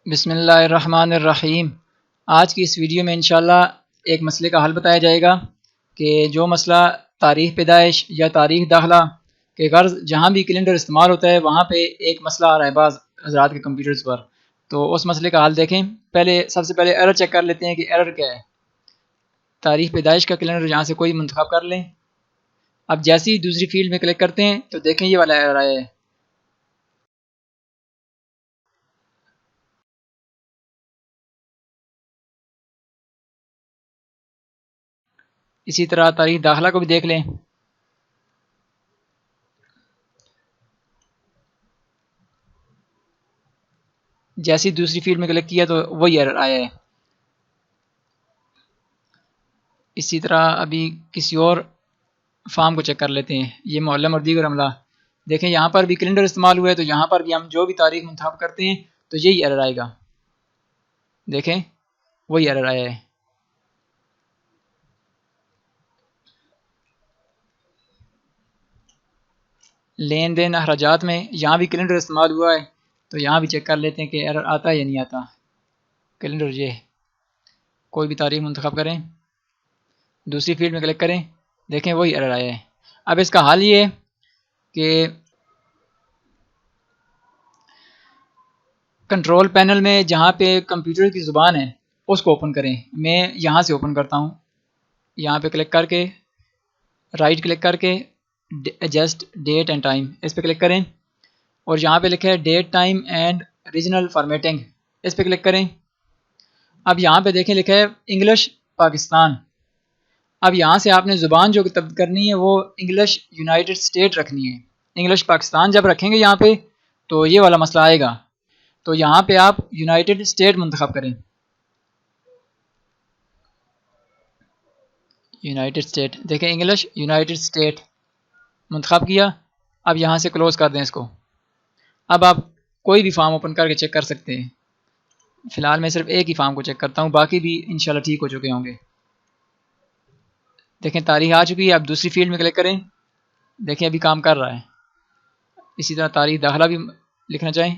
بسم اللہ الرحمن الرحیم۔ آج کی اس ویڈیو میں انشاءاللہ ایک مسئلے کا حل بتایا جائے گا کہ جو مسئلہ تاریخ پیدائش یا تاریخ داخلہ کے غرض جہاں بھی کیلنڈر استعمال ہوتا ہے وہاں پہ ایک مسئلہ آ رہا ہے بعض حضرات کے کمپیوٹرز پر، تو اس مسئلے کا حل دیکھیں۔ سب سے پہلے ایرر چیک کر لیتے ہیں کہ ایرر کیا ہے۔ تاریخ پیدائش کا کیلنڈر جہاں سے کوئی منتخب کر لیں۔ اب جیسے ہی دوسری فیلڈ میں کلک کرتے ہیں تو دیکھیں یہ والا ایرر آیا ہے۔ اسی طرح تاریخ داخلہ کو بھی دیکھ لیں۔ جیسی دوسری فیلڈ میں کلک کیا تو وہی ایرر آیا ہے۔ اسی طرح ابھی کسی اور فارم کو چیک کر لیتے ہیں، یہ معلم اور دیگر عملہ۔ دیکھیں یہاں پر بھی کیلنڈر استعمال ہوا ہے تو یہاں پر بھی ہم جو بھی تاریخ منتخب کرتے ہیں تو یہی ایرر آئے گا۔ دیکھیں وہی ایرر آیا ہے۔ لین دین اخراجات میں یہاں بھی کیلنڈر استعمال ہوا ہے تو یہاں بھی چیک کر لیتے ہیں کہ ایرر آتا ہے یا نہیں آتا۔ کیلنڈر یہ کوئی بھی تاریخ منتخب کریں، دوسری فیلڈ میں کلک کریں، دیکھیں وہی ایرر آیا ہے۔ اب اس کا حل یہ ہے کہ کنٹرول پینل میں جہاں پہ کمپیوٹر کی زبان ہے اس کو اوپن کریں۔ میں یہاں سے اوپن کرتا ہوں، یہاں پہ کلک کر کے رائٹ کلک کر کے ایڈجسٹ ڈیٹ اینڈ ٹائم اس پہ کلک کریں، اور یہاں پہ لکھا ہے date time and regional formatting, اس پہ کلک کریں۔ اب یہاں پہ دیکھیں لکھا ہے انگلش پاکستان۔ اب یہاں سے آپ نے زبان جو تبدیل کرنی ہے وہ انگلش یونائٹڈ اسٹیٹ رکھنی ہے۔ انگلش پاکستان جب رکھیں گے یہاں پہ تو یہ والا مسئلہ آئے گا، تو یہاں پہ آپ یونائٹڈ اسٹیٹ منتخب کریں۔ یونائٹڈ اسٹیٹ، دیکھیں انگلش یونائٹڈ اسٹیٹ منتخب کیا۔ اب یہاں سے کلوز کر دیں اس کو۔ اب آپ کوئی بھی فارم اوپن کر کے چیک کر سکتے ہیں۔ فی الحال میں صرف ایک ہی فارم کو چیک کرتا ہوں، باقی بھی انشاءاللہ ٹھیک ہو چکے ہوں گے۔ دیکھیں تاریخ آ چکی ہے، اب دوسری فیلڈ میں کلک کریں، دیکھیں ابھی کام کر رہا ہے۔ اسی طرح تاریخ داخلہ بھی لکھنا چاہیں